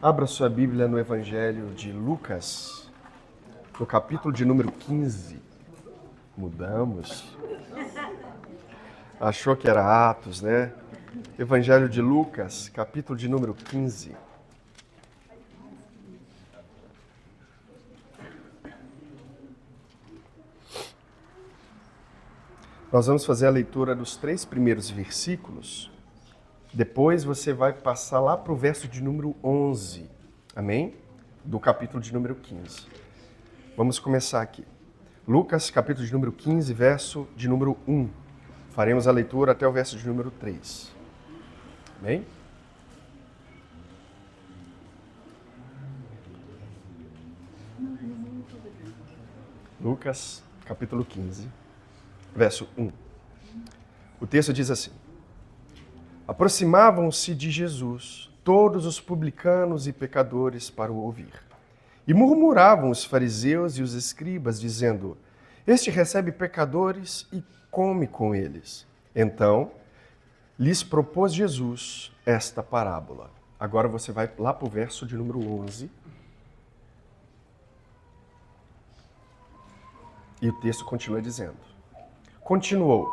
Abra sua Bíblia no Evangelho de Lucas, no capítulo de número 15. Mudamos. Achou que era Atos, né? Evangelho de Lucas, capítulo de número 15. Nós vamos fazer a leitura dos 3 primeiros versículos. Depois você vai passar lá para o verso de número 11, amém? Do capítulo de número 15. Vamos começar aqui. Lucas, capítulo de número 15, verso de número 1. Faremos a leitura até o verso de número 3. Amém? Lucas, capítulo 15, verso 1. O texto diz assim: Aproximavam-se de Jesus todos os publicanos e pecadores para o ouvir. E murmuravam os fariseus e os escribas, dizendo: Este recebe pecadores e come com eles. Então, lhes propôs Jesus esta parábola. Agora você vai lá para o verso de número 11. E o texto continua dizendo: Continuou: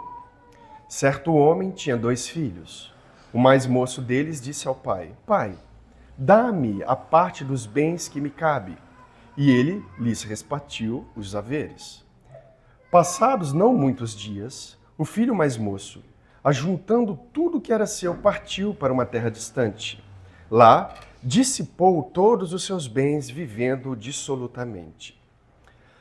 Certo homem tinha 2 filhos. O mais moço deles disse ao pai: Pai, dá-me a parte dos bens que me cabe. E ele lhes repartiu os haveres. Passados não muitos dias, o filho mais moço, ajuntando tudo que era seu, partiu para uma terra distante. Lá, dissipou todos os seus bens, vivendo dissolutamente.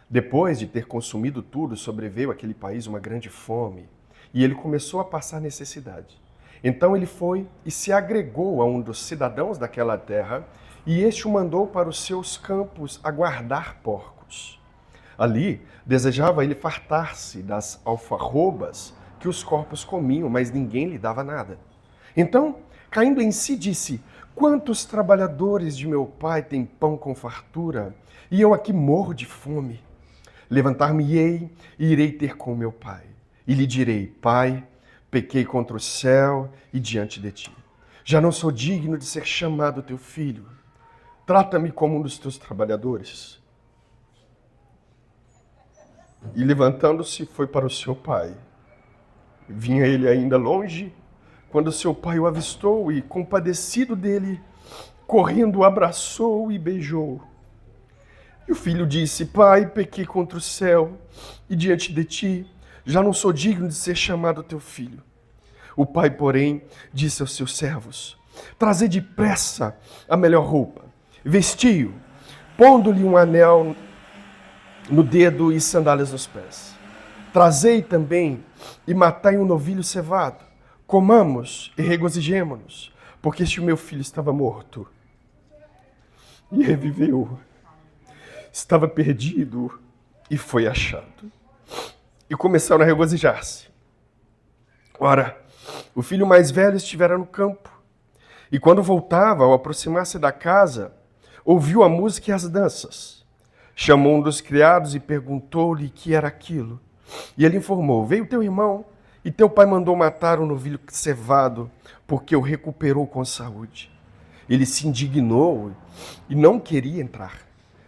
Depois de ter consumido tudo, sobreveio àquele país uma grande fome, e ele começou a passar necessidade. Então ele foi e se agregou a um dos cidadãos daquela terra, e este o mandou para os seus campos a guardar porcos. Ali, desejava ele fartar-se das alfarrobas que os corpos comiam, mas ninguém lhe dava nada. Então, caindo em si, disse: Quantos trabalhadores de meu pai têm pão com fartura, e eu aqui morro de fome? Levantar-me-ei e irei ter com meu pai. E lhe direi: Pai, pequei contra o céu e diante de ti. Já não sou digno de ser chamado teu filho. Trata-me como um dos teus trabalhadores. E levantando-se, foi para o seu pai. Vinha ele ainda longe, quando seu pai o avistou e, compadecido dele, correndo, o abraçou e beijou. E o filho disse: Pai, pequei contra o céu e diante de ti. Já não sou digno de ser chamado teu filho. O pai, porém, disse aos seus servos: Trazei depressa a melhor roupa, vestiu, pondo-lhe um anel no dedo e sandálias nos pés. Trazei também e matai um novilho cevado. Comamos e regozijemo-nos, porque este meu filho estava morto e reviveu. Estava perdido e foi achado. E começaram a regozijar-se. Ora, o filho mais velho estivera no campo, e quando voltava, ao aproximar-se da casa, ouviu a música e as danças. Chamou um dos criados e perguntou-lhe que era aquilo. E ele informou: Veio teu irmão, e teu pai mandou matar o novilho cevado, porque o recuperou com saúde. Ele se indignou e não queria entrar.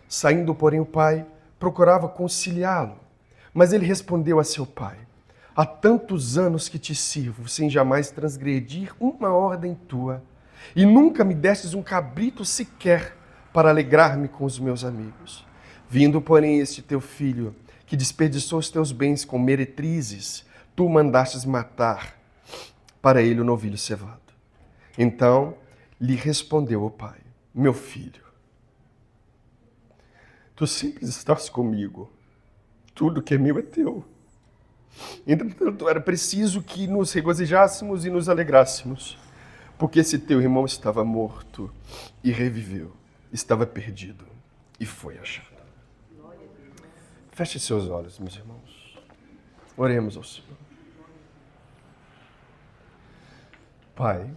Saindo, porém, o pai procurava conciliá-lo. Mas ele respondeu a seu pai: Há tantos anos que te sirvo, sem jamais transgredir uma ordem tua, e nunca me destes um cabrito sequer para alegrar-me com os meus amigos. Vindo, porém, este teu filho, que desperdiçou os teus bens com meretrizes, tu mandastes matar para ele o novilho cevado. Então lhe respondeu o pai: Meu filho, tu sempre estás comigo, tudo que é meu é teu. Entretanto, era preciso que nos regozijássemos e nos alegrássemos, porque esse teu irmão estava morto e reviveu, estava perdido e foi achado. Feche seus olhos, meus irmãos. Oremos ao Senhor. Pai,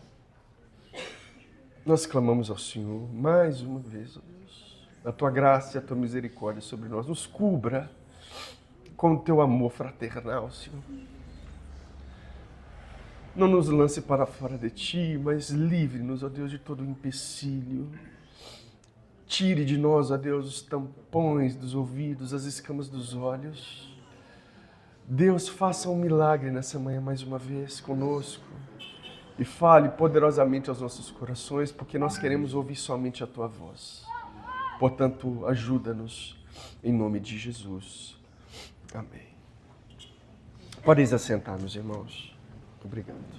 nós clamamos ao Senhor mais uma vez, ó Deus. A tua graça e a tua misericórdia sobre nós nos cubra com o teu amor fraternal, Senhor. Não nos lance para fora de ti, mas livre-nos, ó Deus, de todo empecilho. tire de nós, ó Deus, os tampões dos ouvidos, as escamas dos olhos. Deus, faça um milagre nessa manhã mais uma vez conosco e fale poderosamente aos nossos corações, porque nós queremos ouvir somente a Tua voz. Portanto, ajuda-nos em nome de Jesus. Amém. Podem se assentar, meus irmãos. Obrigado.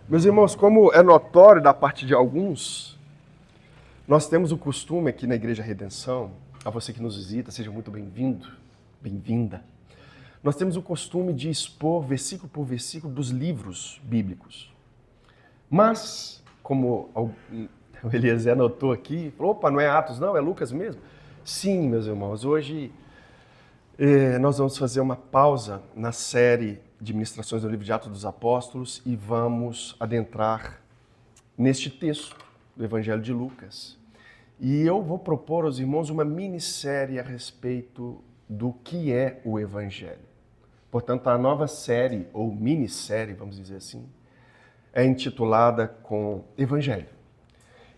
Meus irmãos, como é notório da parte de alguns, nós temos o costume aqui na Igreja Redenção, a você que nos visita, seja muito bem-vindo, bem-vinda. Nós temos o costume de expor versículo por versículo dos livros bíblicos. Mas, como o Eliezer anotou aqui, falou, opa, não é Atos não, é Lucas mesmo? Sim, meus irmãos, hoje nós vamos fazer uma pausa na série de ministrações do livro de Atos dos Apóstolos e vamos adentrar neste texto do Evangelho de Lucas. E eu vou propor aos irmãos uma minissérie a respeito do que é o Evangelho. Portanto, a nova série, ou minissérie, vamos dizer assim, é intitulada com Evangelho.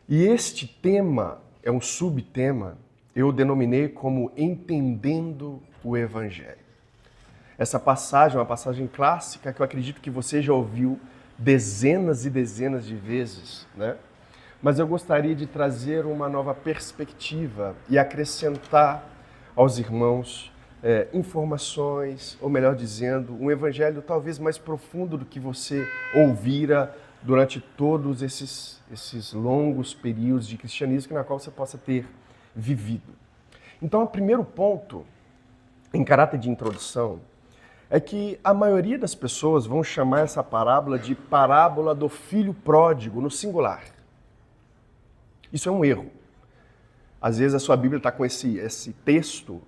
E este tema é um subtema, eu denominei como Entendendo o Evangelho. Essa passagem é uma passagem clássica que eu acredito que você já ouviu dezenas e dezenas de vezes, né? Mas eu gostaria de trazer uma nova perspectiva e acrescentar aos irmãos informações, ou melhor dizendo, um evangelho talvez mais profundo do que você ouvira durante todos esses longos períodos de cristianismo na qual você possa ter vivido. Então, o primeiro ponto, em caráter de introdução, é que a maioria das pessoas vão chamar essa parábola de parábola do filho pródigo, no singular. Isso é um erro. Às vezes a sua Bíblia está com esse texto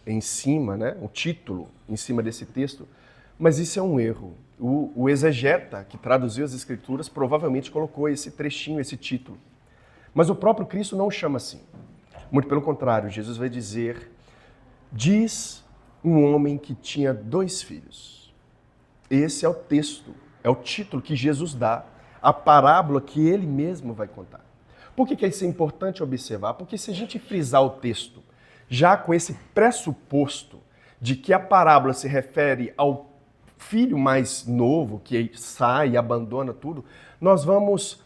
em cima, né? Um título em cima desse texto, mas isso é um erro. O exegeta que traduziu as Escrituras provavelmente colocou esse trechinho, esse título. Mas o próprio Cristo não chama assim. Muito pelo contrário, Jesus vai dizer, diz um homem que tinha 2 filhos. Esse é o texto, é o título que Jesus dá, a parábola que ele mesmo vai contar. Por que isso é importante observar? Porque se a gente frisar o texto, já com esse pressuposto de que a parábola se refere ao filho mais novo, que sai e abandona tudo, nós vamos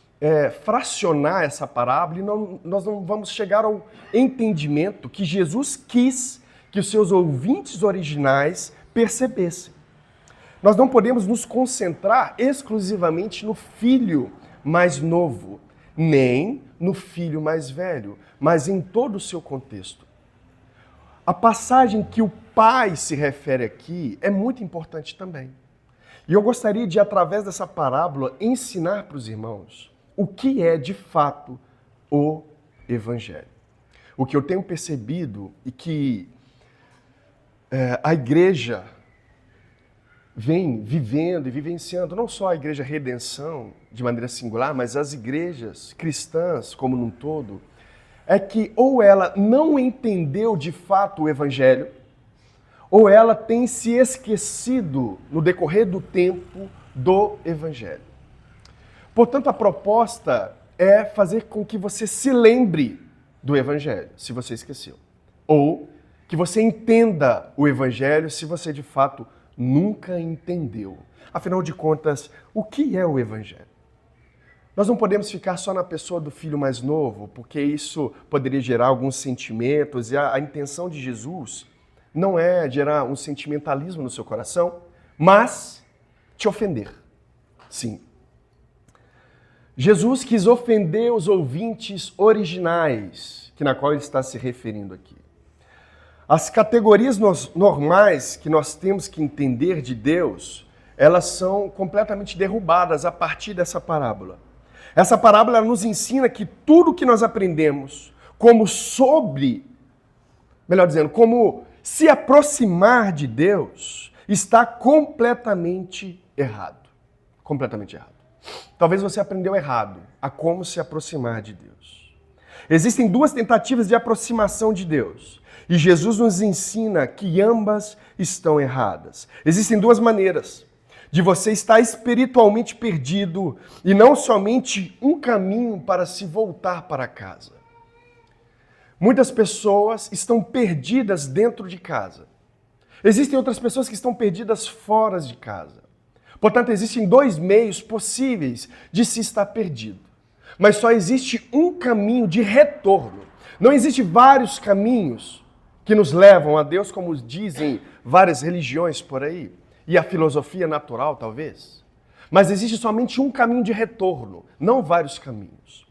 fracionar essa parábola e nós não vamos chegar ao entendimento que Jesus quis que os seus ouvintes originais percebessem. Nós não podemos nos concentrar exclusivamente no filho mais novo, nem no filho mais velho, mas em todo o seu contexto. A passagem que o pai se refere aqui é muito importante também. E eu gostaria de, através dessa parábola, ensinar para os irmãos o que é, de fato, o Evangelho. O que eu tenho percebido e que a igreja vem vivendo e vivenciando, não só a Igreja Redenção, de maneira singular, mas as igrejas cristãs como num todo, é que ou ela não entendeu de fato o Evangelho, ou ela tem se esquecido no decorrer do tempo do Evangelho. Portanto, a proposta é fazer com que você se lembre do Evangelho, se você esqueceu. Ou que você entenda o Evangelho se você de fato nunca entendeu. Afinal de contas, o que é o Evangelho? Nós não podemos ficar só na pessoa do filho mais novo, porque isso poderia gerar alguns sentimentos, e a intenção de Jesus não é gerar um sentimentalismo no seu coração, mas te ofender. Sim. Jesus quis ofender os ouvintes originais, na qual ele está se referindo aqui. As categorias normais que nós temos que entender de Deus, elas são completamente derrubadas a partir dessa parábola. Essa parábola nos ensina que tudo que nós aprendemos como se aproximar de Deus, está completamente errado. Completamente errado. Talvez você aprendeu errado a como se aproximar de Deus. Existem 2 tentativas de aproximação de Deus. E Jesus nos ensina que ambas estão erradas. Existem 2 maneiras de você estar espiritualmente perdido e não somente um caminho para se voltar para casa. Muitas pessoas estão perdidas dentro de casa. Existem outras pessoas que estão perdidas fora de casa. Portanto, existem dois meios possíveis de se estar perdido. Mas só existe um caminho de retorno. Não existe vários caminhos que nos levam a Deus, como dizem várias religiões por aí, e a filosofia natural, talvez. Mas existe somente um caminho de retorno, não vários caminhos.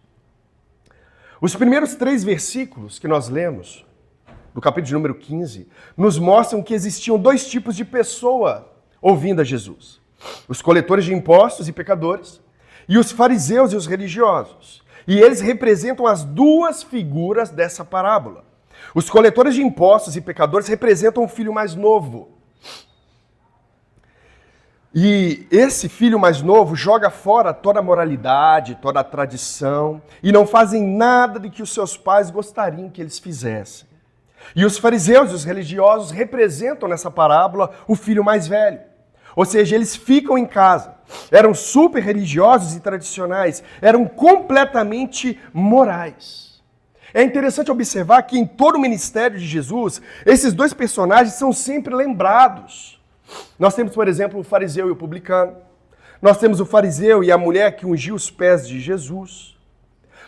Os primeiros 3 versículos que nós lemos, do capítulo de número 15, nos mostram que existiam 2 tipos de pessoa ouvindo a Jesus. Os coletores de impostos e pecadores, e os fariseus e os religiosos. E eles representam as 2 figuras dessa parábola. Os coletores de impostos e pecadores representam o filho mais novo. E esse filho mais novo joga fora toda a moralidade, toda a tradição, e não fazem nada de que os seus pais gostariam que eles fizessem. E os fariseus e os religiosos representam nessa parábola o filho mais velho. Ou seja, eles ficam em casa. Eram super religiosos e tradicionais, eram completamente morais. É interessante observar que em todo o ministério de Jesus, esses 2 personagens são sempre lembrados. Nós temos, por exemplo, o fariseu e o publicano. Nós temos o fariseu e a mulher que ungiu os pés de Jesus.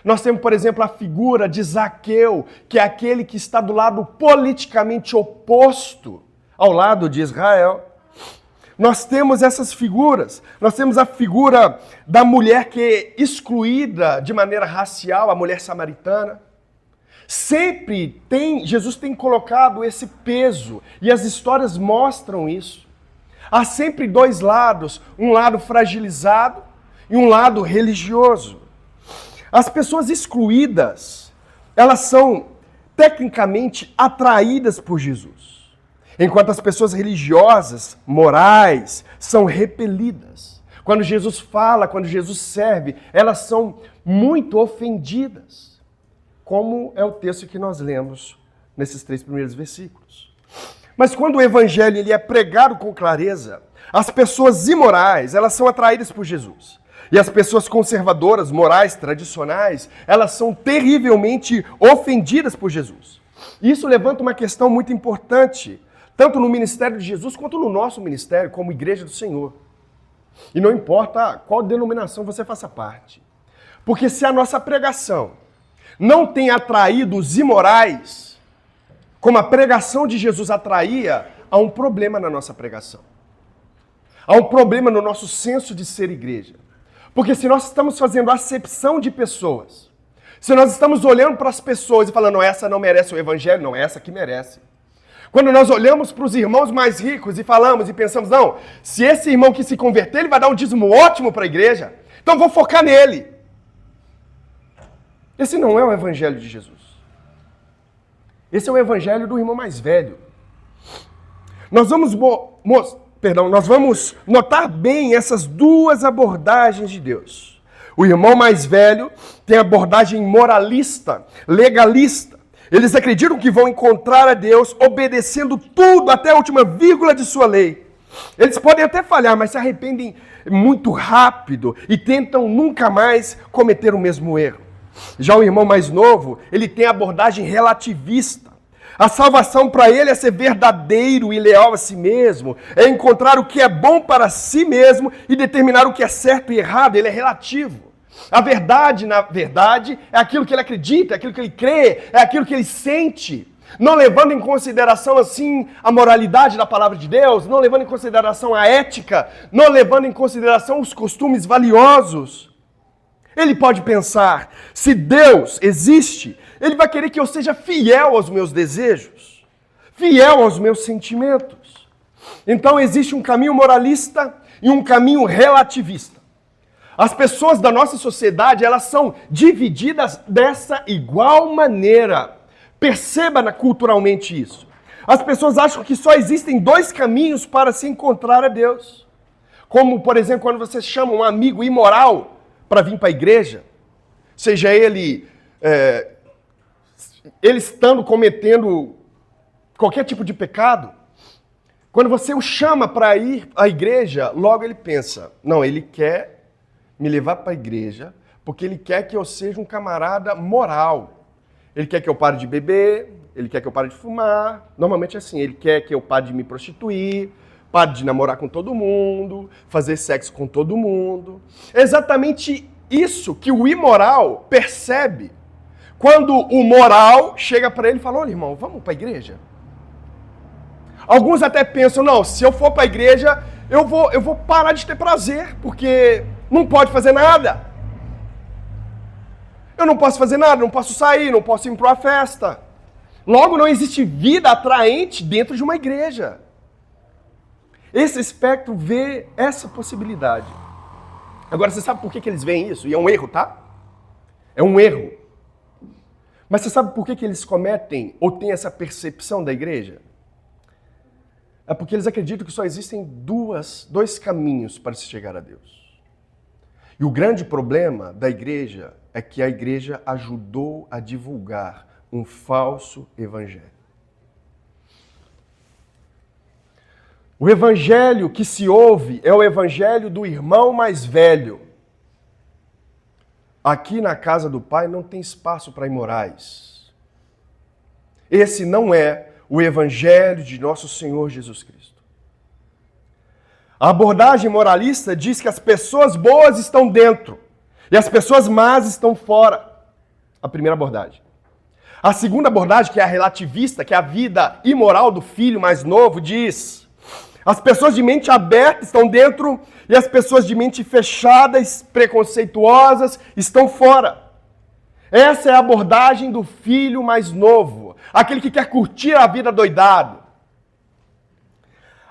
Nós temos, por exemplo, a figura de Zaqueu, que é aquele que está do lado politicamente oposto ao lado de Israel. Nós temos essas figuras. Nós temos a figura da mulher que é excluída de maneira racial, a mulher samaritana. Sempre Jesus tem colocado esse peso, e as histórias mostram isso. Há sempre 2 lados, um lado fragilizado e um lado religioso. As pessoas excluídas, elas são tecnicamente atraídas por Jesus, enquanto as pessoas religiosas, morais, são repelidas. Quando Jesus fala, quando Jesus serve, elas são muito ofendidas, como é o texto que nós lemos nesses 3 primeiros versículos. Mas quando o evangelho ele é pregado com clareza, as pessoas imorais, elas são atraídas por Jesus. E as pessoas conservadoras, morais, tradicionais, elas são terrivelmente ofendidas por Jesus. Isso levanta uma questão muito importante, tanto no ministério de Jesus quanto no nosso ministério, como Igreja do Senhor. E não importa qual denominação você faça parte. Porque se a nossa pregação não tem atraído os imorais, como a pregação de Jesus atraía, há um problema na nossa pregação. Há um problema no nosso senso de ser igreja. Porque se nós estamos fazendo acepção de pessoas, se nós estamos olhando para as pessoas e falando, não, essa não merece o evangelho, não, essa que merece. Quando nós olhamos para os irmãos mais ricos e falamos e pensamos, não, se esse irmão que se converter, ele vai dar um dízimo ótimo para a igreja, então vou focar nele. Esse não é o evangelho de Jesus. Esse é o evangelho do irmão mais velho. Nós vamos notar bem essas 2 abordagens de Deus. O irmão mais velho tem a abordagem moralista, legalista. Eles acreditam que vão encontrar a Deus obedecendo tudo até a última vírgula de sua lei. Eles podem até falhar, mas se arrependem muito rápido e tentam nunca mais cometer o mesmo erro. Já o irmão mais novo, ele tem a abordagem relativista. A salvação para ele é ser verdadeiro e leal a si mesmo, é encontrar o que é bom para si mesmo e determinar o que é certo e errado. Ele é relativo. A verdade, na verdade, é aquilo que ele acredita, é aquilo que ele crê, é aquilo que ele sente. Não levando em consideração, assim, a moralidade da palavra de Deus, não levando em consideração a ética, não levando em consideração os costumes valiosos. Ele pode pensar, se Deus existe, Ele vai querer que eu seja fiel aos meus desejos, fiel aos meus sentimentos. Então existe um caminho moralista e um caminho relativista. As pessoas da nossa sociedade, elas são divididas dessa igual maneira. Perceba culturalmente isso. As pessoas acham que só existem 2 caminhos para se encontrar a Deus. Como, por exemplo, quando você chama um amigo imoral para vir para a igreja, seja ele estando cometendo qualquer tipo de pecado, Quando você o chama para ir à igreja, logo ele pensa, não, ele quer me levar para a igreja porque ele quer que eu seja um camarada moral. Ele quer que eu pare de beber, ele quer que eu pare de fumar. Normalmente é assim, ele quer que eu pare de me prostituir, pare de namorar com todo mundo, fazer sexo com todo mundo. É exatamente isso que o imoral percebe quando o moral chega para ele e fala, olha irmão, vamos para a igreja? Alguns até pensam, não, se eu for para a igreja, eu vou parar de ter prazer, porque não pode fazer nada. Eu não posso fazer nada, não posso sair, não posso ir para uma festa. Logo, não existe vida atraente dentro de uma igreja. Esse espectro vê essa possibilidade. Agora, você sabe por que eles veem isso? E é um erro, tá? É um erro. Mas você sabe por que eles cometem ou têm essa percepção da igreja? É porque eles acreditam que só existem dois caminhos para se chegar a Deus. E o grande problema da igreja é que a igreja ajudou a divulgar um falso evangelho. O evangelho que se ouve é o evangelho do irmão mais velho. Aqui na casa do Pai não tem espaço para imorais. Esse não é o evangelho de nosso Senhor Jesus Cristo. A abordagem moralista diz que as pessoas boas estão dentro e as pessoas más estão fora. A primeira abordagem. A segunda abordagem, que é a relativista, que é a vida imoral do filho mais novo, diz: as pessoas de mente aberta estão dentro e as pessoas de mente fechada, preconceituosas, estão fora. Essa é a abordagem do filho mais novo, aquele que quer curtir a vida doidado.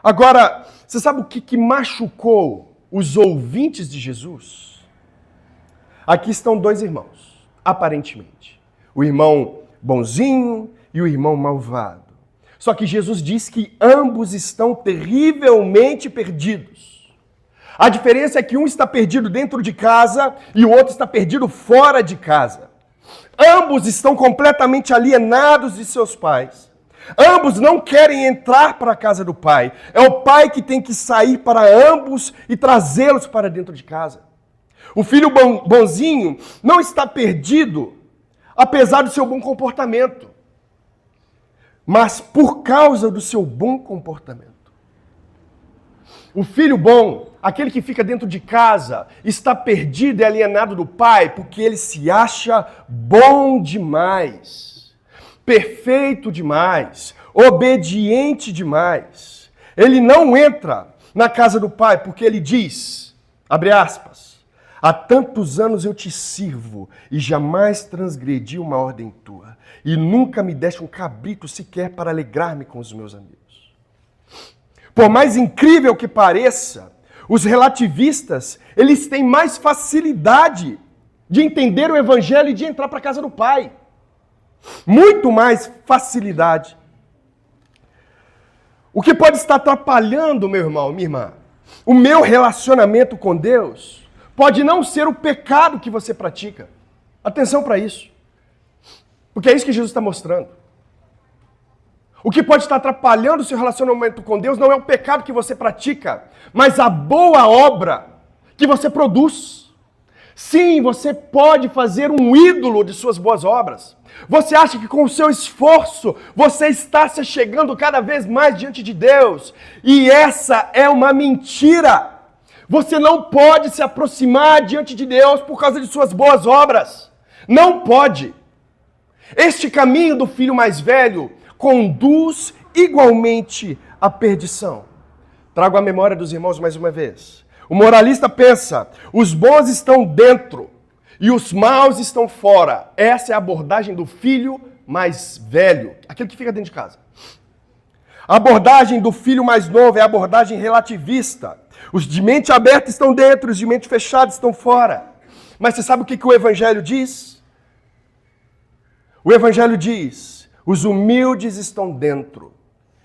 Agora, você sabe o que machucou os ouvintes de Jesus? Aqui estão dois irmãos, aparentemente. O irmão bonzinho e o irmão malvado. Só que Jesus diz que ambos estão terrivelmente perdidos. A diferença é que um está perdido dentro de casa e o outro está perdido fora de casa. Ambos estão completamente alienados de seus pais. Ambos não querem entrar para a casa do pai. É o pai que tem que sair para ambos e trazê-los para dentro de casa. O filho bonzinho não está perdido, apesar do seu bom comportamento, mas por causa do seu bom comportamento. O filho bom, aquele que fica dentro de casa, está perdido e alienado do pai porque ele se acha bom demais, perfeito demais, obediente demais. Ele não entra na casa do pai porque ele diz, abre aspas, há tantos anos eu te sirvo e jamais transgredi uma ordem tua, e nunca me deste um cabrito sequer para alegrar-me com os meus amigos. Por mais incrível que pareça, os relativistas, eles têm mais facilidade de entender o evangelho e de entrar para a casa do pai. Muito mais facilidade. O que pode estar atrapalhando, meu irmão, minha irmã, o meu relacionamento com Deus, pode não ser o pecado que você pratica. Atenção para isso. Porque é isso que Jesus está mostrando. O que pode estar atrapalhando o seu relacionamento com Deus não é o pecado que você pratica, mas a boa obra que você produz. Sim, você pode fazer um ídolo de suas boas obras. Você acha que com o seu esforço você está se chegando cada vez mais diante de Deus. E essa é uma mentira. Você não pode se aproximar diante de Deus por causa de suas boas obras. Não pode. Este caminho do filho mais velho conduz igualmente à perdição. Trago a memória dos irmãos mais uma vez. O moralista pensa, os bons estão dentro e os maus estão fora. Essa é a abordagem do filho mais velho, aquele que fica dentro de casa. A abordagem do filho mais novo é a abordagem relativista. Os de mente aberta estão dentro, os de mente fechada estão fora. Mas você sabe o que o evangelho diz? O evangelho diz, os humildes estão dentro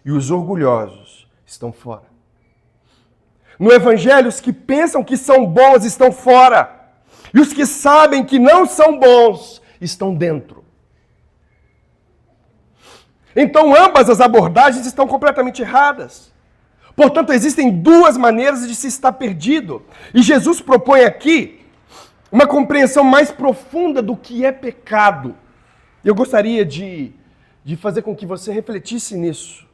e os orgulhosos estão fora. No evangelho, os que pensam que são bons estão fora. E os que sabem que não são bons estão dentro. Então ambas as abordagens estão completamente erradas. Portanto, existem duas maneiras de se estar perdido. E Jesus propõe aqui uma compreensão mais profunda do que é pecado. Eu gostaria de fazer com que você refletisse nisso.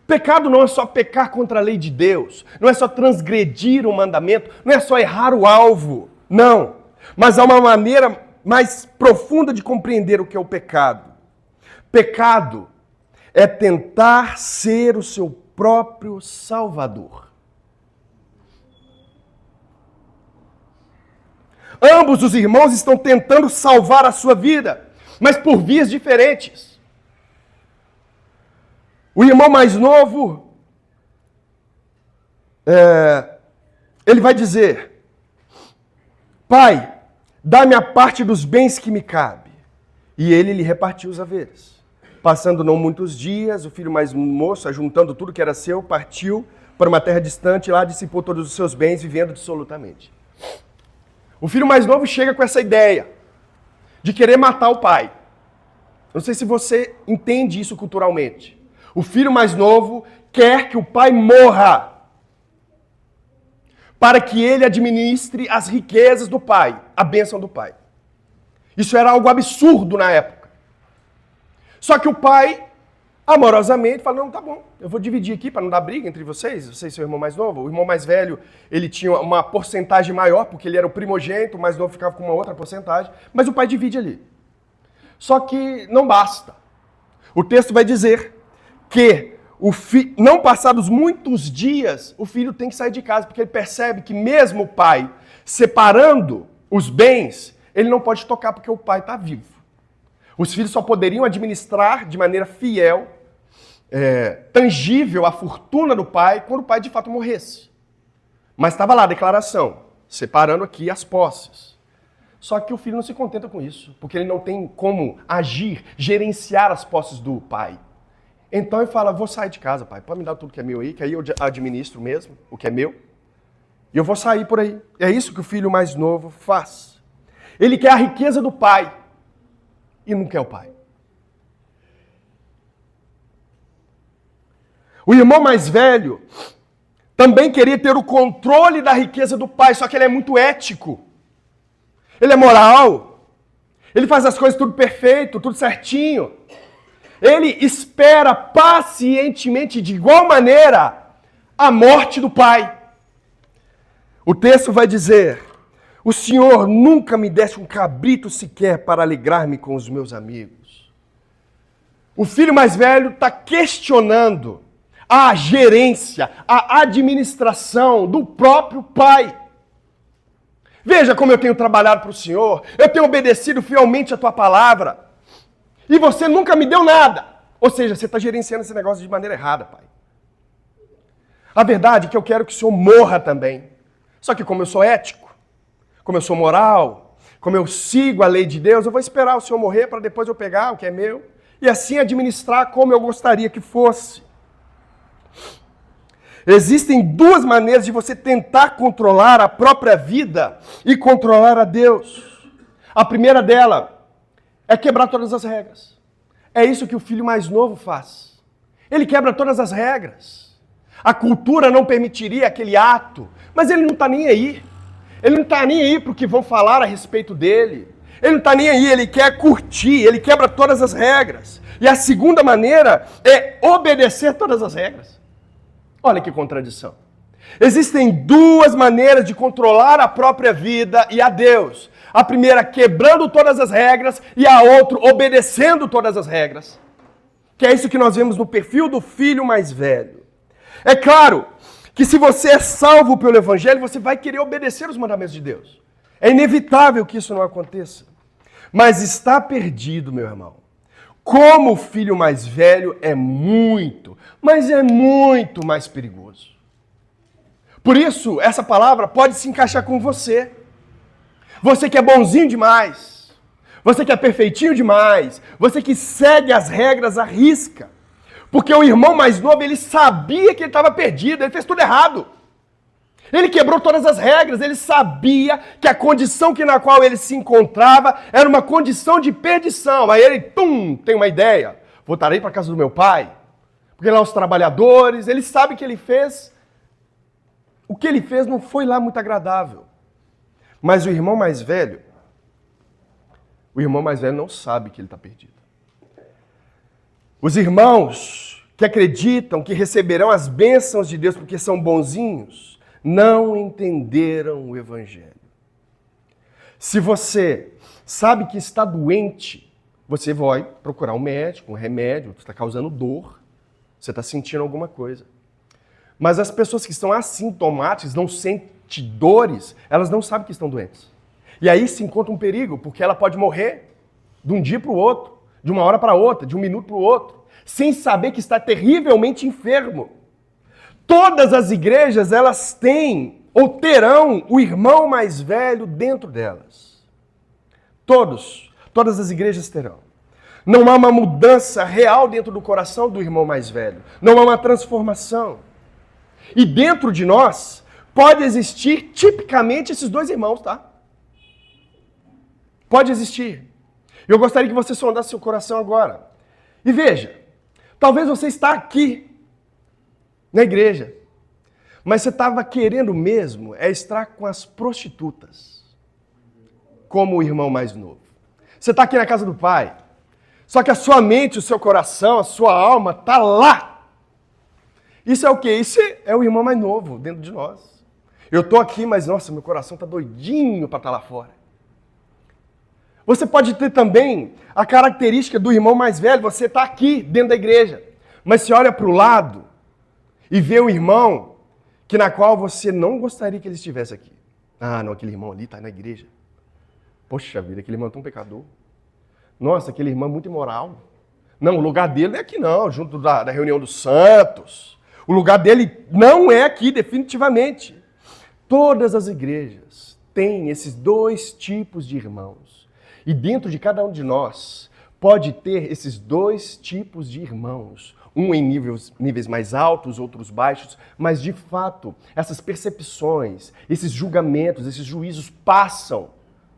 Pecado não é só pecar contra a lei de Deus, não é só transgredir o mandamento, não é só errar o alvo, não. Mas há uma maneira mais profunda de compreender o que é o pecado. Pecado é tentar ser o seu próprio Salvador. Ambos os irmãos estão tentando salvar a sua vida, mas por vias diferentes. O irmão mais novo, ele vai dizer: Pai, dá-me a parte dos bens que me cabe. E ele lhe repartiu os haveres. Passando não muitos dias, o filho mais moço, ajuntando tudo que era seu, partiu para uma terra distante e lá dissipou todos os seus bens, vivendo dissolutamente. O filho mais novo chega com essa ideia de querer matar o pai. Não sei se você entende isso culturalmente. O filho mais novo quer que o pai morra para que ele administre as riquezas do pai, a bênção do pai. Isso era algo absurdo na época. Só que o pai, amorosamente, fala: não, tá bom, eu vou dividir aqui para não dar briga entre vocês e seu irmão mais novo. O irmão mais velho, ele tinha uma porcentagem maior, porque ele era o primogênito, o mais novo ficava com uma outra porcentagem, mas o pai divide ali. Só que não basta. O texto vai dizer que não passados muitos dias, o filho tem que sair de casa, porque ele percebe que mesmo o pai separando os bens, ele não pode tocar porque o pai está vivo. Os filhos só poderiam administrar de maneira fiel, tangível, a fortuna do pai, quando o pai de fato morresse. Mas estava lá a declaração, separando aqui as posses. Só que o filho não se contenta com isso, porque ele não tem como agir, gerenciar as posses do pai. Então ele fala: vou sair de casa, pai, pode me dar tudo que é meu aí, que aí eu administro mesmo o que é meu, e eu vou sair por aí. É isso que o filho mais novo faz. Ele quer a riqueza do pai e não quer o pai. O irmão mais velho também queria ter o controle da riqueza do pai, só que ele é muito ético. Ele é moral. Ele faz as coisas tudo perfeito, tudo certinho. Ele espera pacientemente, de igual maneira, a morte do pai. O texto vai dizer: o Senhor nunca me desse um cabrito sequer para alegrar-me com os meus amigos. O filho mais velho está questionando a gerência, a administração do próprio pai. Veja como eu tenho trabalhado para o Senhor, eu tenho obedecido fielmente a tua palavra, e você nunca me deu nada. Ou seja, você está gerenciando esse negócio de maneira errada, pai. A verdade é que eu quero que o Senhor morra também. Só que como eu sou ético, como eu sou moral, como eu sigo a lei de Deus, eu vou esperar o Senhor morrer para depois eu pegar o que é meu e assim administrar como eu gostaria que fosse. Existem duas maneiras de você tentar controlar a própria vida e controlar a Deus. A primeira dela é quebrar todas as regras. É isso que o filho mais novo faz. Ele quebra todas as regras. A cultura não permitiria aquele ato, mas ele não está nem aí. Ele não está nem aí para o que vão falar a respeito dele. Ele não está nem aí, ele quer curtir, ele quebra todas as regras. E a segunda maneira é obedecer todas as regras. Olha que contradição. Existem duas maneiras de controlar a própria vida e a Deus. A primeira quebrando todas as regras e a outra obedecendo todas as regras. Que é isso que nós vemos no perfil do filho mais velho. É claro que se você é salvo pelo Evangelho, você vai querer obedecer os mandamentos de Deus. É inevitável que isso não aconteça. Mas está perdido, meu irmão. Como o filho mais velho é muito, mas é muito mais perigoso. Por isso, essa palavra pode se encaixar com você. Você que é bonzinho demais, você que é perfeitinho demais, você que segue as regras à risca. Porque o irmão mais novo, ele sabia que ele estava perdido, ele fez tudo errado. Ele quebrou todas as regras, ele sabia que a condição na qual ele se encontrava era uma condição de perdição. Aí ele, tem uma ideia, voltarei para a casa do meu pai, porque lá os trabalhadores, ele sabe que ele fez. O que ele fez não foi lá muito agradável. Mas o irmão mais velho não sabe que ele está perdido. Os irmãos que acreditam que receberão as bênçãos de Deus porque são bonzinhos, não entenderam o Evangelho. Se você sabe que está doente, você vai procurar um médico, um remédio, está causando dor, você está sentindo alguma coisa. Mas as pessoas que estão assintomáticas, não sentem dores, elas não sabem que estão doentes. E aí se encontra um perigo, porque ela pode morrer de um dia para o outro, de uma hora para outra, de um minuto para o outro, sem saber que está terrivelmente enfermo. Todas as igrejas, elas têm ou terão o irmão mais velho dentro delas. Todas as igrejas terão. Não há uma mudança real dentro do coração do irmão mais velho. Não há uma transformação. E dentro de nós, pode existir tipicamente esses dois irmãos, tá? Pode existir. Eu gostaria que você sondasse seu coração agora. E veja, talvez você está aqui, na igreja, mas você estava querendo mesmo estar com as prostitutas, como o irmão mais novo. Você está aqui na casa do Pai, só que a sua mente, o seu coração, a sua alma está lá. Isso é o quê? Isso é o irmão mais novo dentro de nós. Eu estou aqui, mas nossa, meu coração está doidinho para estar lá fora. Você pode ter também a característica do irmão mais velho, você está aqui dentro da igreja, mas você olha para o lado e vê o irmão que na qual você não gostaria que ele estivesse aqui. Ah, não, aquele irmão ali está na igreja. Poxa vida, aquele irmão é tão pecador. Nossa, aquele irmão é muito imoral. Não, o lugar dele não é aqui não, junto da reunião dos santos. O lugar dele não é aqui, definitivamente. Todas as igrejas têm esses dois tipos de irmãos. E dentro de cada um de nós pode ter esses dois tipos de irmãos. Um em níveis mais altos, outros baixos. Mas, de fato, essas percepções, esses julgamentos, esses juízos passam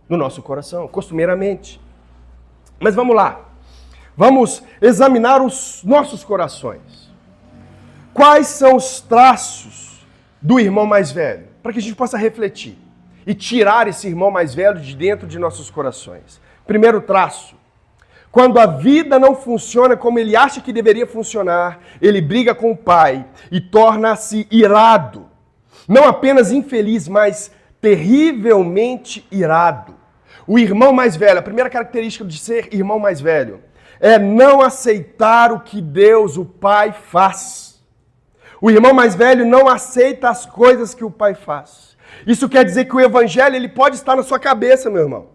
no nosso coração, costumeiramente. Mas vamos lá. Vamos examinar os nossos corações. Quais são os traços do irmão mais velho? Para que a gente possa refletir e tirar esse irmão mais velho de dentro de nossos corações. Primeiro traço. Quando a vida não funciona como ele acha que deveria funcionar, ele briga com o pai e torna-se irado. Não apenas infeliz, mas terrivelmente irado. O irmão mais velho, a primeira característica de ser irmão mais velho, é não aceitar o que Deus, o Pai, faz. O irmão mais velho não aceita as coisas que o Pai faz. Isso quer dizer que o Evangelho ele pode estar na sua cabeça, meu irmão.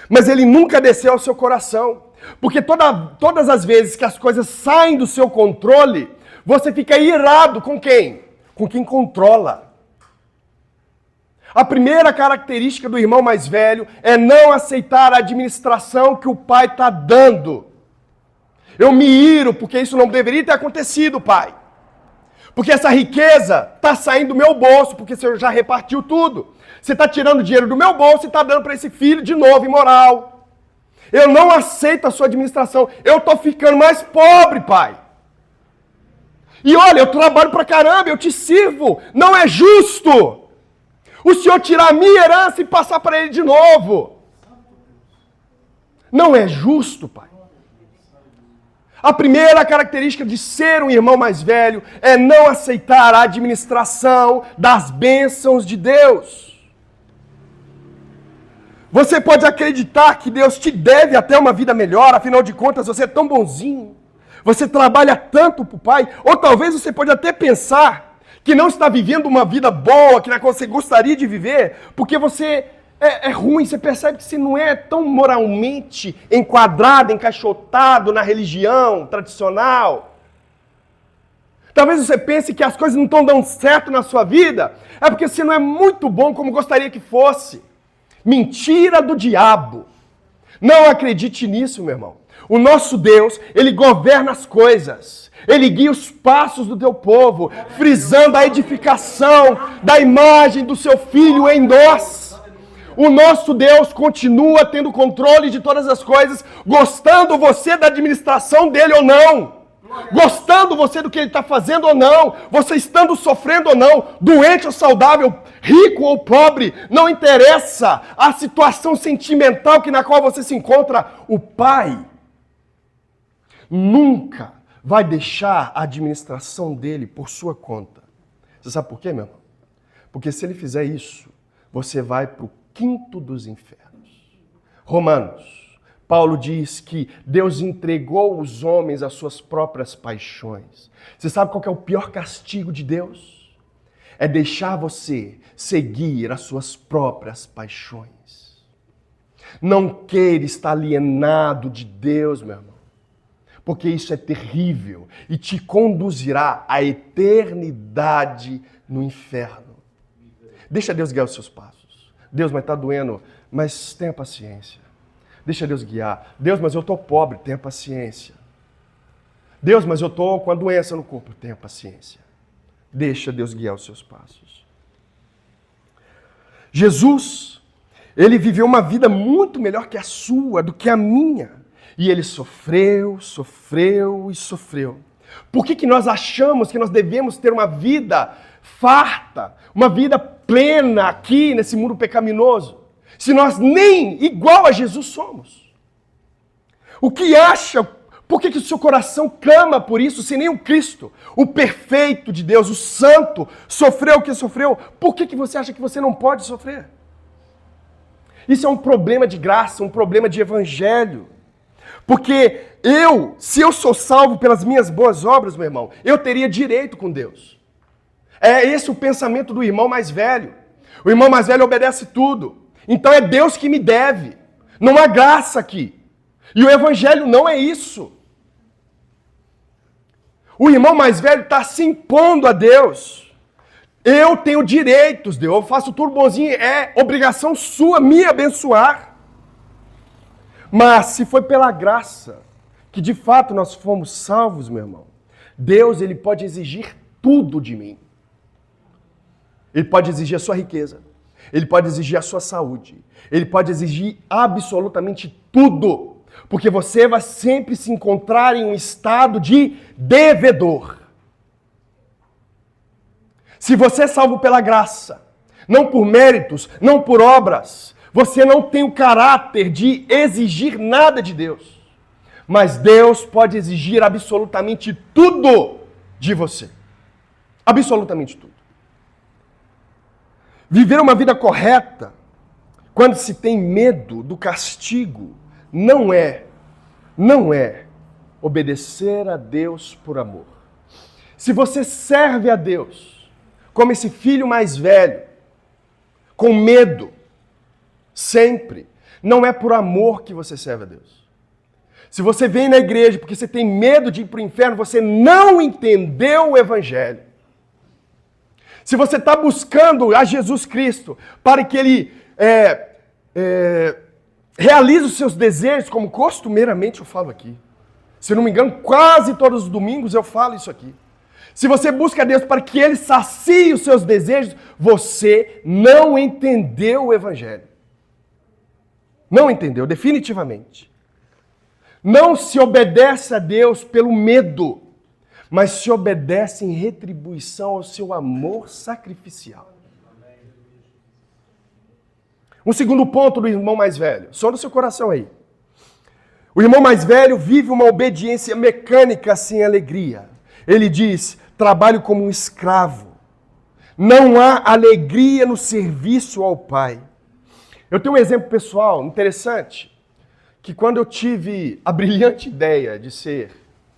Mas ele nunca desceu ao seu coração. Porque todas as vezes que as coisas saem do seu controle, você fica irado com quem? Com quem controla. A primeira característica do irmão mais velho é não aceitar a administração que o pai está dando. Eu me iro porque isso não deveria ter acontecido, pai. Porque essa riqueza está saindo do meu bolso, porque você já repartiu tudo. Você está tirando dinheiro do meu bolso e está dando para esse filho de novo, imoral. Eu não aceito a sua administração. Eu estou ficando mais pobre, pai. E olha, eu trabalho pra caramba, eu te sirvo. Não é justo o senhor tirar a minha herança e passar para ele de novo. Não é justo, pai. A primeira característica de ser um irmão mais velho é não aceitar a administração das bênçãos de Deus. Você pode acreditar que Deus te deve até uma vida melhor, afinal de contas você é tão bonzinho, você trabalha tanto para o Pai, ou talvez você pode até pensar que não está vivendo uma vida boa, que você gostaria de viver, porque você é ruim, você percebe que você não é tão moralmente enquadrado, encaixotado na religião tradicional. Talvez você pense que as coisas não estão dando certo na sua vida, é porque você não é muito bom como gostaria que fosse. Mentira do diabo. Não acredite nisso, meu irmão. O nosso Deus, Ele governa as coisas. Ele guia os passos do teu povo, frisando a edificação da imagem do seu Filho em nós. O nosso Deus continua tendo controle de todas as coisas, gostando você da administração dele ou não. Gostando você do que ele está fazendo ou não, você estando sofrendo ou não, doente ou saudável, rico ou pobre, não interessa a situação sentimental na qual você se encontra, o Pai nunca vai deixar a administração dele por sua conta. Você sabe por quê, meu irmão? Porque se ele fizer isso, você vai para o quinto dos infernos. Romanos. Paulo diz que Deus entregou os homens às suas próprias paixões. Você sabe qual que é o pior castigo de Deus? É deixar você seguir as suas próprias paixões. Não queira estar alienado de Deus, meu irmão, porque isso é terrível e te conduzirá à eternidade no inferno. Deixa Deus guiar os seus passos. Deus, mas está doendo, mas tenha paciência. Deixa Deus guiar. Deus, mas eu estou pobre, tenha paciência. Deus, mas eu estou com a doença no corpo, tenha paciência. Deixa Deus guiar os seus passos. Jesus, ele viveu uma vida muito melhor que a sua, do que a minha. E ele sofreu, sofreu e sofreu. Por que nós achamos que nós devemos ter uma vida farta, uma vida plena aqui nesse mundo pecaminoso? Se nós nem igual a Jesus somos. O que acha? Por que o seu coração clama por isso, se nem o Cristo, o perfeito de Deus, o santo, sofreu o que sofreu? Por que você acha que você não pode sofrer? Isso é um problema de graça, um problema de evangelho. Porque se eu sou salvo pelas minhas boas obras, meu irmão, eu teria direito com Deus. É esse o pensamento do irmão mais velho. O irmão mais velho obedece tudo. Então é Deus que me deve. Não há graça aqui. E o evangelho não é isso. O irmão mais velho está se impondo a Deus. Eu tenho direitos, Deus. Eu faço tudo bonzinho. É obrigação sua me abençoar. Mas se foi pela graça que de fato nós fomos salvos, meu irmão, Deus, ele pode exigir tudo de mim. Ele pode exigir a sua riqueza. Ele pode exigir a sua saúde. Ele pode exigir absolutamente tudo. Porque você vai sempre se encontrar em um estado de devedor. Se você é salvo pela graça, não por méritos, não por obras, você não tem o caráter de exigir nada de Deus. Mas Deus pode exigir absolutamente tudo de você. Absolutamente tudo. Viver uma vida correta, quando se tem medo do castigo, não é obedecer a Deus por amor. Se você serve a Deus, como esse filho mais velho, com medo, sempre, não é por amor que você serve a Deus. Se você vem na igreja porque você tem medo de ir para o inferno, você não entendeu o evangelho. Se você está buscando a Jesus Cristo para que Ele realize os seus desejos, como costumeiramente eu falo aqui. Se não me engano, quase todos os domingos eu falo isso aqui. Se você busca a Deus para que Ele sacie os seus desejos, você não entendeu o Evangelho. Não entendeu, definitivamente. Não se obedece a Deus pelo medo, mas se obedece em retribuição ao seu amor sacrificial. Um segundo ponto do irmão mais velho, só no seu coração aí. O irmão mais velho vive uma obediência mecânica sem alegria. Ele diz, trabalho como um escravo. Não há alegria no serviço ao Pai. Eu tenho um exemplo pessoal interessante, que quando eu tive a brilhante ideia de ser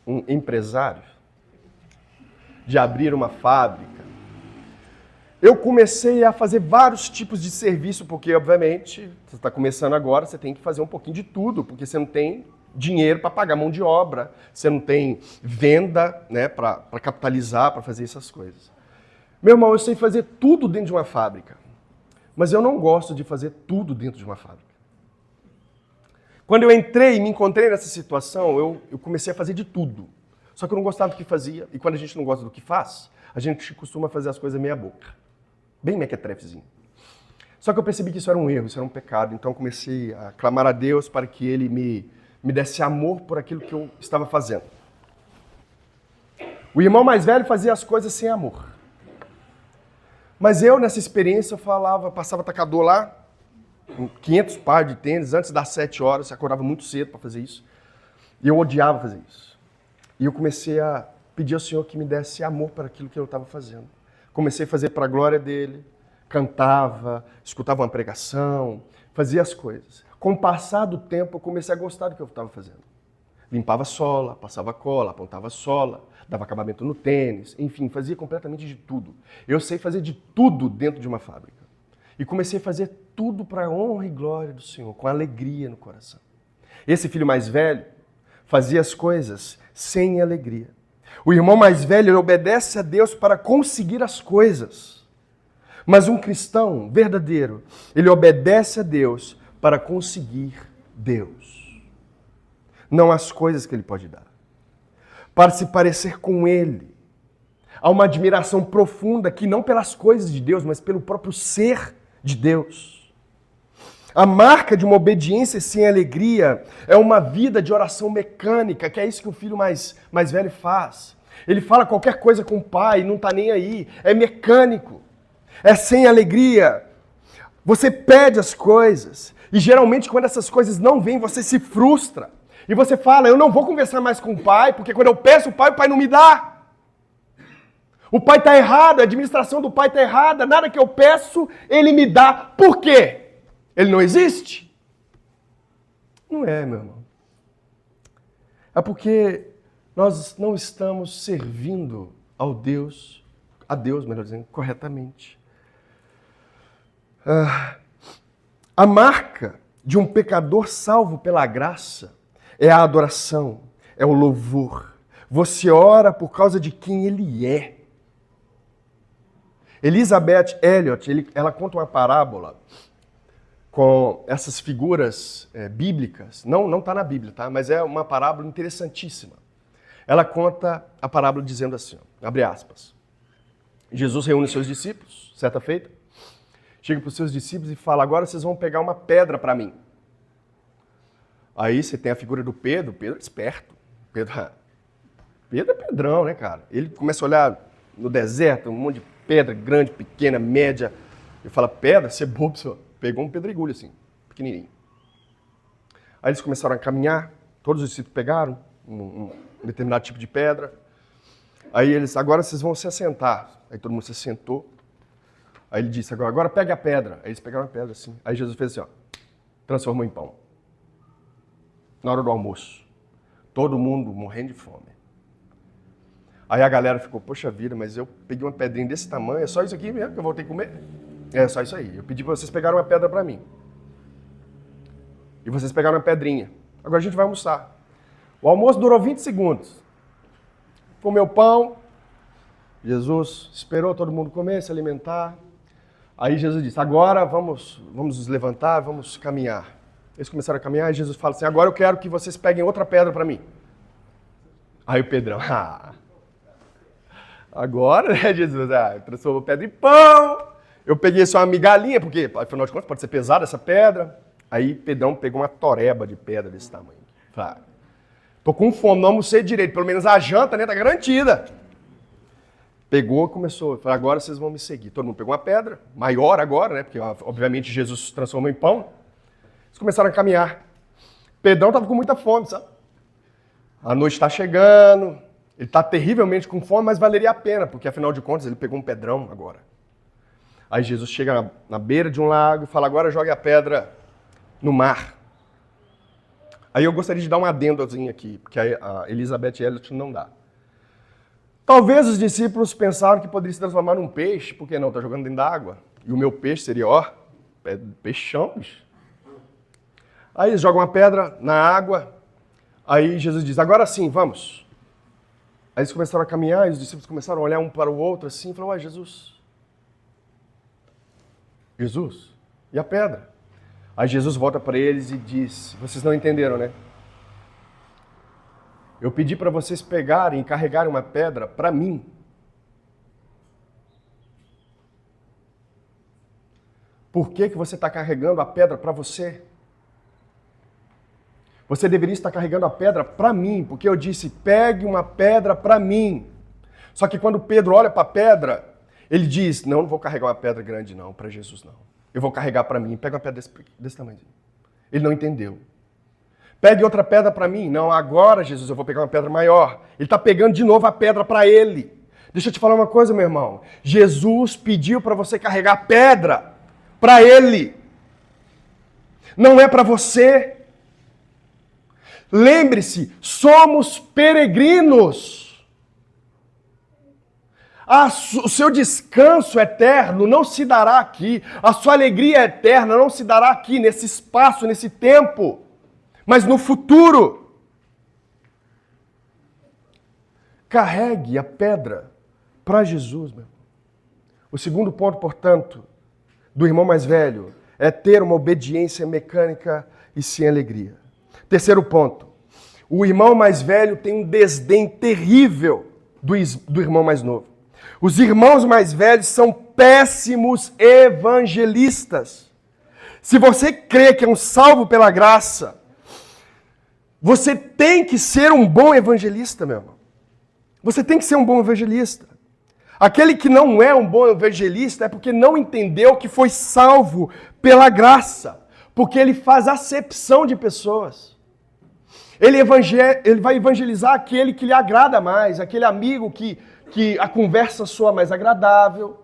um empresário, de abrir uma fábrica, eu comecei a fazer vários tipos de serviço, porque, obviamente, você está começando agora, você tem que fazer um pouquinho de tudo, porque você não tem dinheiro para pagar mão de obra, você não tem venda, né, para capitalizar, para fazer essas coisas. Meu irmão, eu sei fazer tudo dentro de uma fábrica, mas eu não gosto de fazer tudo dentro de uma fábrica. Quando eu entrei e me encontrei nessa situação, eu comecei a fazer de tudo. Só que eu não gostava do que fazia, e quando a gente não gosta do que faz, a gente costuma fazer as coisas meia boca. Bem mequetrefezinho. Só que eu percebi que isso era um erro, isso era um pecado, então eu comecei a clamar a Deus para que Ele me desse amor por aquilo que eu estava fazendo. O irmão mais velho fazia as coisas sem amor. Mas eu, nessa experiência, eu falava, passava tacador lá, com 500 pares de tênis, antes das 7 horas, eu acordava muito cedo para fazer isso. E eu odiava fazer isso. E eu comecei a pedir ao Senhor que me desse amor para aquilo que eu estava fazendo. Comecei a fazer para a glória dele, cantava, escutava uma pregação, fazia as coisas. Com o passar do tempo, eu comecei a gostar do que eu estava fazendo. Limpava a sola, passava cola, apontava a sola, dava acabamento no tênis, enfim, fazia completamente de tudo. Eu sei fazer de tudo dentro de uma fábrica. E comecei a fazer tudo para a honra e glória do Senhor, com alegria no coração. Esse filho mais velho fazia as coisas sem alegria. O irmão mais velho, ele obedece a Deus para conseguir as coisas. Mas um cristão verdadeiro, ele obedece a Deus para conseguir Deus. Não as coisas que ele pode dar. Para se parecer com ele. Há uma admiração profunda que não pelas coisas de Deus, mas pelo próprio ser de Deus. A marca de uma obediência sem alegria é uma vida de oração mecânica, que é isso que o filho mais velho faz. Ele fala qualquer coisa com o pai, não está nem aí. É mecânico. É sem alegria. Você pede as coisas. E geralmente quando essas coisas não vêm, você se frustra. E você fala, eu não vou conversar mais com o pai, porque quando eu peço o pai não me dá. O pai está errado, a administração do pai está errada, nada que eu peço, ele me dá. Por quê? Ele não existe? Não é, meu irmão. É porque nós não estamos servindo a Deus, melhor dizendo, corretamente. A marca de um pecador salvo pela graça é a adoração, é o louvor. Você ora por causa de quem ele é. Elizabeth Elliot, ela conta uma parábola com essas figuras bíblicas. Não está na Bíblia, tá? Mas é uma parábola interessantíssima. Ela conta a parábola dizendo assim, ó, abre aspas. Jesus reúne seus discípulos, certa feita, chega para os seus discípulos e fala, agora vocês vão pegar uma pedra para mim. Aí você tem a figura do Pedro é esperto. Pedro é pedrão, né, cara? Ele começa a olhar no deserto, um monte de pedra, grande, pequena, média. Ele fala, pedra? Você é bobo, senhor. Pegou um pedregulho assim, pequenininho. Aí eles começaram a caminhar, todos os discípulos pegaram um determinado tipo de pedra. Aí eles, agora vocês vão se assentar. Aí todo mundo se assentou. Aí ele disse, agora pegue a pedra. Aí eles pegaram a pedra assim. Aí Jesus fez assim, ó, transformou em pão. Na hora do almoço. Todo mundo morrendo de fome. Aí a galera ficou, poxa vida, mas eu peguei uma pedrinha desse tamanho, é só isso aqui mesmo que eu vou ter que comer? É só isso aí. Eu pedi para vocês pegarem uma pedra para mim. E vocês pegaram uma pedrinha. Agora a gente vai almoçar. O almoço durou 20 segundos. Comeu pão. Jesus esperou todo mundo comer, se alimentar. Aí Jesus disse, agora vamos nos levantar, vamos caminhar. Eles começaram a caminhar e Jesus fala assim, agora eu quero que vocês peguem outra pedra para mim. Aí o Pedrão, agora, né, Jesus? Transformou pedra em pão. Eu peguei só uma migalhinha, porque, afinal de contas, pode ser pesada essa pedra. Aí Pedrão pegou uma toreba de pedra desse tamanho. Falei, tô com fome, não almocei direito, pelo menos a janta, né, tá garantida. Pegou e começou, falou, agora vocês vão me seguir. Todo mundo pegou uma pedra, maior agora, né, porque obviamente Jesus se transformou em pão. Eles começaram a caminhar. Pedrão estava com muita fome, sabe? A noite está chegando, ele está terrivelmente com fome, mas valeria a pena, porque afinal de contas ele pegou um pedrão agora. Aí Jesus chega na beira de um lago e fala, agora jogue a pedra no mar. Aí eu gostaria de dar um adendozinho aqui, porque a Elizabeth Elliot não dá. Talvez os discípulos pensaram que poderia se transformar num peixe, porque não, está jogando dentro da água. E o meu peixe seria, peixão, bicho. Aí eles jogam uma pedra na água, aí Jesus diz, agora sim, vamos. Aí eles começaram a caminhar, e os discípulos começaram a olhar um para o outro assim, e falaram, ué, Jesus, e a pedra? Aí Jesus volta para eles e diz, vocês não entenderam, né? Eu pedi para vocês pegarem e carregarem uma pedra para mim. Por que você está carregando a pedra para você? Você deveria estar carregando a pedra para mim, porque eu disse, pegue uma pedra para mim. Só que quando Pedro olha para a pedra, ele diz, não vou carregar uma pedra grande não, para Jesus não. Eu vou carregar para mim. Pega uma pedra desse tamanho. Ele não entendeu. Pegue outra pedra para mim. Não, agora, Jesus, eu vou pegar uma pedra maior. Ele está pegando de novo a pedra para ele. Deixa eu te falar uma coisa, meu irmão. Jesus pediu para você carregar a pedra para ele. Não é para você. Lembre-se, somos peregrinos. O seu descanso eterno não se dará aqui. A sua alegria eterna não se dará aqui, nesse espaço, nesse tempo. Mas no futuro. Carregue a pedra para Jesus, meu irmão. O segundo ponto, portanto, do irmão mais velho é ter uma obediência mecânica e sem alegria. Terceiro ponto. O irmão mais velho tem um desdém terrível do irmão mais novo. Os irmãos mais velhos são péssimos evangelistas. Se você crê que é um salvo pela graça, você tem que ser um bom evangelista, meu irmão. Você tem que ser um bom evangelista. Aquele que não é um bom evangelista é porque não entendeu que foi salvo pela graça. Porque ele faz acepção de pessoas. Ele vai evangelizar aquele que lhe agrada mais, aquele amigo que a conversa soa mais agradável.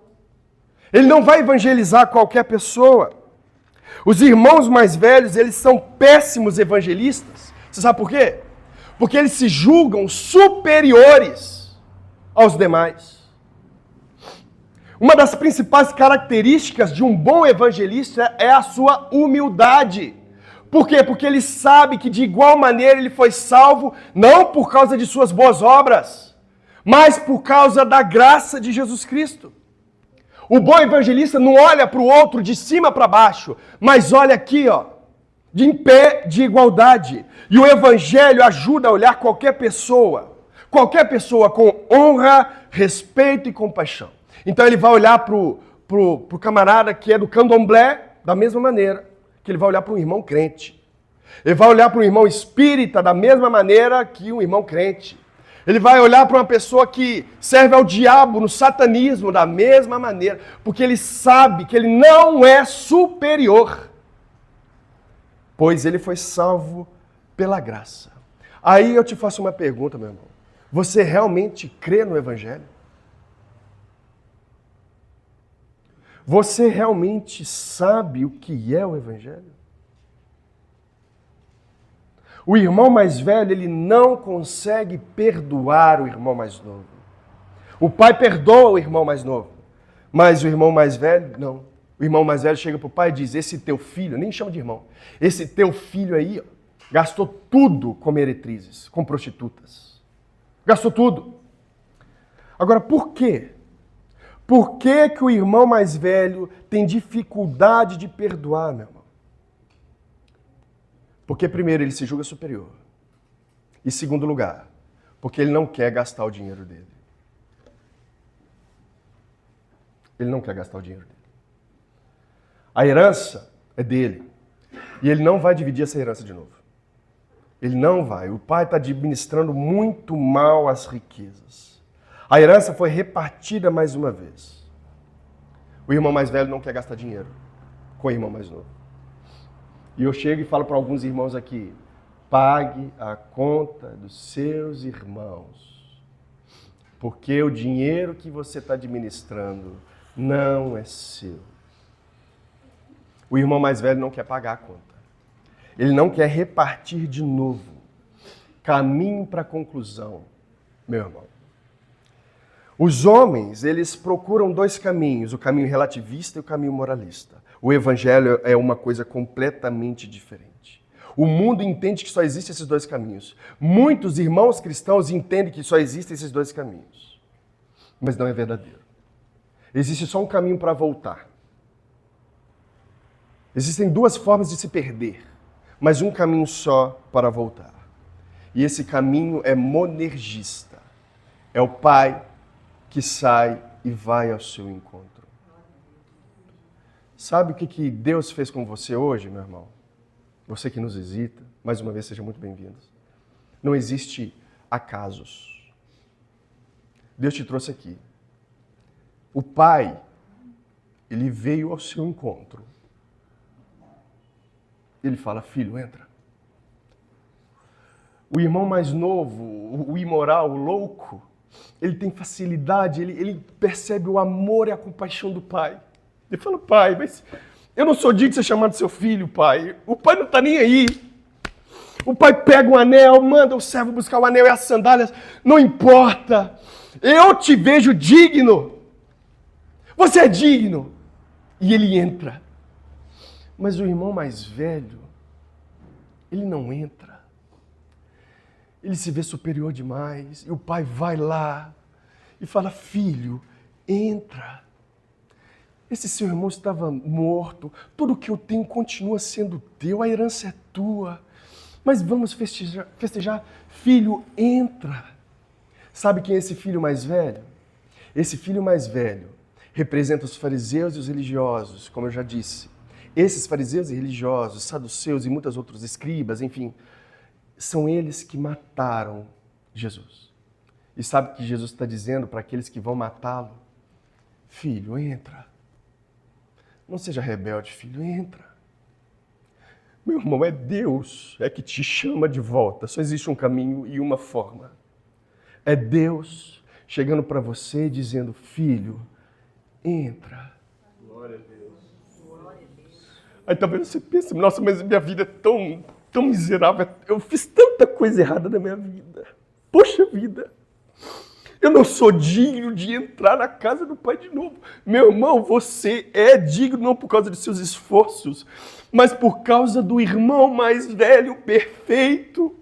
Ele não vai evangelizar qualquer pessoa. Os irmãos mais velhos, eles são péssimos evangelistas. Você sabe por quê? Porque eles se julgam superiores aos demais. Uma das principais características de um bom evangelista é a sua humildade. Por quê? Porque ele sabe que de igual maneira ele foi salvo, não por causa de suas boas obras, mas por causa da graça de Jesus Cristo. O bom evangelista não olha para o outro de cima para baixo, mas olha aqui, em pé de igualdade. E o evangelho ajuda a olhar qualquer pessoa com honra, respeito e compaixão. Então ele vai olhar para o camarada que é do candomblé da mesma maneira que ele vai olhar para um irmão crente. Ele vai olhar para um irmão espírita da mesma maneira que um irmão crente. Ele vai olhar para uma pessoa que serve ao diabo no satanismo da mesma maneira, porque ele sabe que ele não é superior, pois ele foi salvo pela graça. Aí eu te faço uma pergunta, meu irmão. Você realmente crê no Evangelho? Você realmente sabe o que é o Evangelho? O irmão mais velho, ele não consegue perdoar o irmão mais novo. O pai perdoa o irmão mais novo, mas o irmão mais velho, não. O irmão mais velho chega para o pai e diz, esse teu filho, nem chama de irmão, esse teu filho aí, gastou tudo com meretrizes, com prostitutas. Gastou tudo. Agora, por quê? Por que que o irmão mais velho tem dificuldade de perdoar, meu irmão? Porque, primeiro, ele se julga superior. E, segundo lugar, porque ele não quer gastar o dinheiro dele. Ele não quer gastar o dinheiro dele. A herança é dele. E ele não vai dividir essa herança de novo. Ele não vai. O pai está administrando muito mal as riquezas. A herança foi repartida mais uma vez. O irmão mais velho não quer gastar dinheiro com o irmão mais novo. E eu chego e falo para alguns irmãos aqui, pague a conta dos seus irmãos, porque o dinheiro que você está administrando não é seu. O irmão mais velho não quer pagar a conta. Ele não quer repartir de novo. Caminho para a conclusão, meu irmão. Os homens, eles procuram dois caminhos, o caminho relativista e o caminho moralista. O evangelho é uma coisa completamente diferente. O mundo entende que só existem esses dois caminhos. Muitos irmãos cristãos entendem que só existem esses dois caminhos. Mas não é verdadeiro. Existe só um caminho para voltar. Existem duas formas de se perder, mas um caminho só para voltar. E esse caminho é monergista. É o pai que sai e vai ao seu encontro. Sabe o que Deus fez com você hoje, meu irmão? Você que nos visita, mais uma vez, seja muito bem-vindo. Não existe acasos. Deus te trouxe aqui. O pai, ele veio ao seu encontro. Ele fala, filho, entra. O irmão mais novo, o imoral, o louco, ele tem facilidade, ele percebe o amor e a compaixão do pai. Ele fala, pai, mas eu não sou digno de ser chamado seu filho, pai. O pai não está nem aí. O pai pega o anel, manda o servo buscar o anel e as sandálias. Não importa. Eu te vejo digno. Você é digno. E ele entra. Mas o irmão mais velho, ele não entra. Ele se vê superior demais. E o pai vai lá e fala, filho, entra. Esse seu irmão estava morto. Tudo que eu tenho continua sendo teu. A herança é tua. Mas vamos festejar. Filho, entra. Sabe quem é esse filho mais velho? Esse filho mais velho representa os fariseus e os religiosos, como eu já disse. Esses fariseus e religiosos, saduceus e muitos outros escribas, enfim, são eles que mataram Jesus. E sabe o que Jesus está dizendo para aqueles que vão matá-lo? Filho, entra. Não seja rebelde, filho, entra. Meu irmão, é Deus que te chama de volta. Só existe um caminho e uma forma. É Deus chegando para você e dizendo, filho, entra. Glória a Deus. Aí talvez você pense, nossa, mas minha vida é tão miserável. Eu fiz tanta coisa errada na minha vida. Poxa vida. Eu não sou digno de entrar na casa do Pai de novo. Meu irmão, você é digno não por causa de seus esforços, mas por causa do irmão mais velho, perfeito.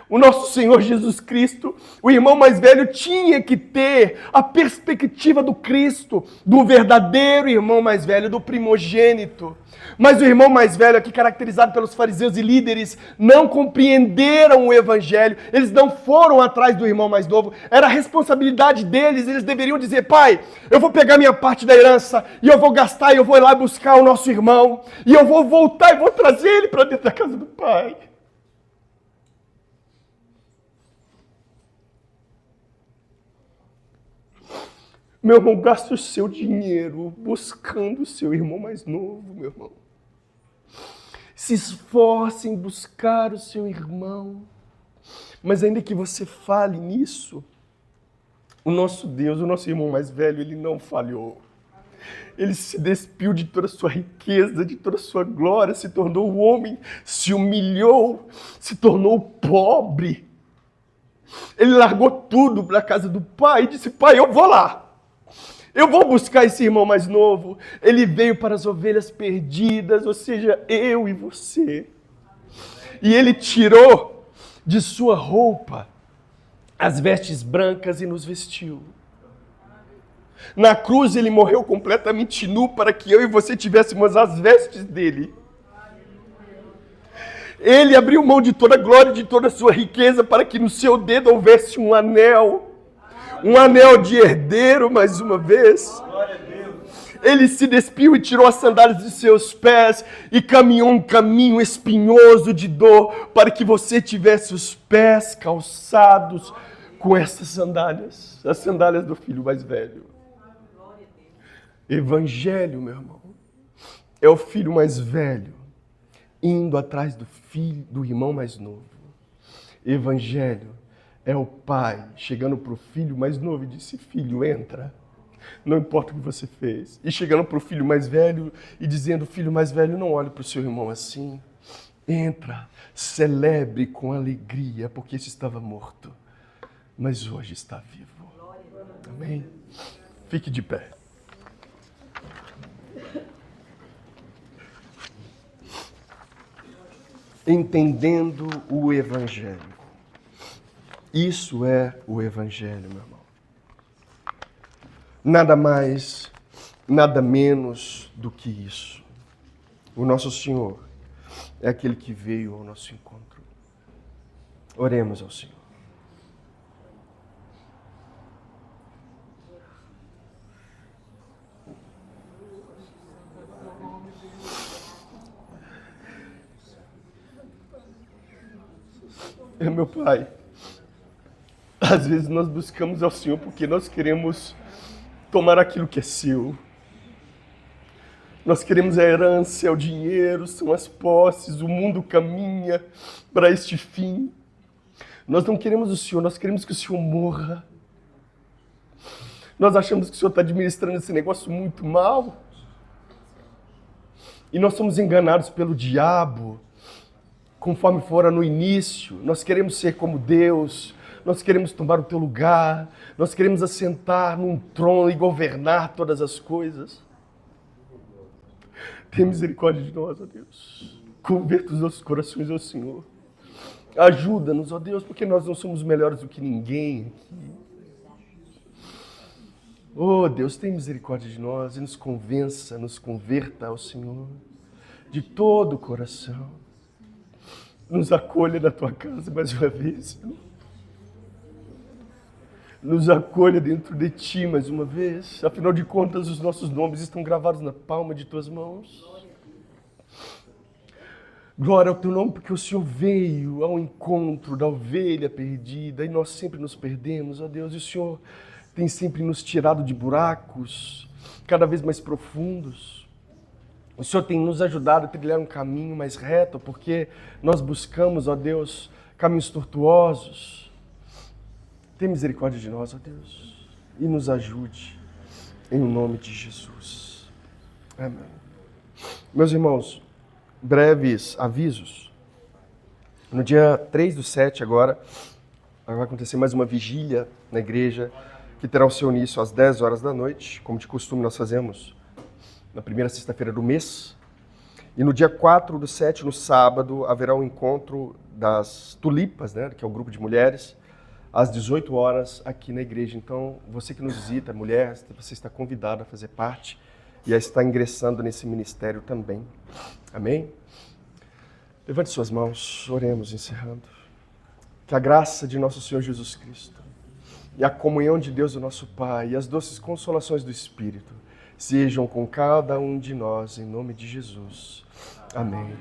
O nosso Senhor Jesus Cristo, o irmão mais velho tinha que ter a perspectiva do Cristo, do verdadeiro irmão mais velho, do primogênito. Mas o irmão mais velho, aqui caracterizado pelos fariseus e líderes, não compreenderam o evangelho, eles não foram atrás do irmão mais novo, era a responsabilidade deles, eles deveriam dizer, pai, eu vou pegar minha parte da herança, e eu vou gastar, e eu vou ir lá buscar o nosso irmão, e eu vou voltar e vou trazer ele para dentro da casa do pai. Meu irmão, gaste o seu dinheiro buscando o seu irmão mais novo, meu irmão. Se esforce em buscar o seu irmão. Mas ainda que você fale nisso, o nosso Deus, o nosso irmão mais velho, ele não falhou. Ele se despiu de toda a sua riqueza, de toda a sua glória, se tornou um homem, se humilhou, se tornou pobre. Ele largou tudo para a casa do pai e disse, pai, eu vou lá. Eu vou buscar esse irmão mais novo. Ele veio para as ovelhas perdidas, ou seja, eu e você. E ele tirou de sua roupa as vestes brancas e nos vestiu. Na cruz ele morreu completamente nu para que eu e você tivéssemos as vestes dele. Ele abriu mão de toda a glória e de toda a sua riqueza para que no seu dedo houvesse um anel de herdeiro, mais uma vez. Ele se despiu e tirou as sandálias de seus pés e caminhou um caminho espinhoso de dor para que você tivesse os pés calçados com essas sandálias, as sandálias do filho mais velho. Evangelho, meu irmão, é o filho mais velho indo atrás do irmão mais novo. Evangelho é o pai chegando para o filho mais novo e disse, filho, entra. Não importa o que você fez. E chegando para o filho mais velho e dizendo, filho mais velho, não olhe para o seu irmão assim. Entra, celebre com alegria, porque esse estava morto, mas hoje está vivo. Amém? Fique de pé. Entendendo o Evangelho. Isso é o Evangelho, meu irmão. Nada mais, nada menos do que isso. O nosso Senhor é aquele que veio ao nosso encontro. Oremos ao Senhor. Meu Pai, Às vezes nós buscamos ao Senhor porque nós queremos tomar aquilo que é seu. Nós queremos a herança, é o dinheiro, são as posses, o mundo caminha para este fim. Nós não queremos o Senhor, nós queremos que o Senhor morra. Nós achamos que o Senhor está administrando esse negócio muito mal. E nós somos enganados pelo diabo, conforme fora no início. Nós queremos ser como Deus, nós queremos tomar o teu lugar, nós queremos assentar num trono e governar todas as coisas. Tenha misericórdia de nós, ó Deus. Converta os nossos corações ao Senhor. Ajuda-nos, ó Deus, porque nós não somos melhores do que ninguém aqui. Oh Deus, tenha misericórdia de nós e nos convença, nos converta ao Senhor de todo o coração. Nos acolha na tua casa mais uma vez, Senhor. Nos acolha dentro de ti mais uma vez. Afinal de contas, os nossos nomes estão gravados na palma de tuas mãos. Glória ao teu nome, porque o Senhor veio ao encontro da ovelha perdida e nós sempre nos perdemos, ó Deus. E o Senhor tem sempre nos tirado de buracos cada vez mais profundos. O Senhor tem nos ajudado a trilhar um caminho mais reto, porque nós buscamos, ó Deus, caminhos tortuosos. Tenha misericórdia de nós, ó Deus, e nos ajude, em nome de Jesus. Amém. Meus irmãos, breves avisos. No dia 3/7 agora, vai acontecer mais uma vigília na igreja, que terá o seu início às 10 horas da noite, como de costume nós fazemos na primeira sexta-feira do mês. E no dia 4/7, no sábado, haverá um encontro das Tulipas, né, que é o grupo de mulheres, às 18 horas aqui na igreja. Então, você que nos visita, mulher, você está convidado a fazer parte e a estar ingressando nesse ministério também. Amém? Levante suas mãos, oremos encerrando. Que a graça de nosso Senhor Jesus Cristo e a comunhão de Deus, o nosso Pai, e as doces consolações do Espírito sejam com cada um de nós, em nome de Jesus. Amém.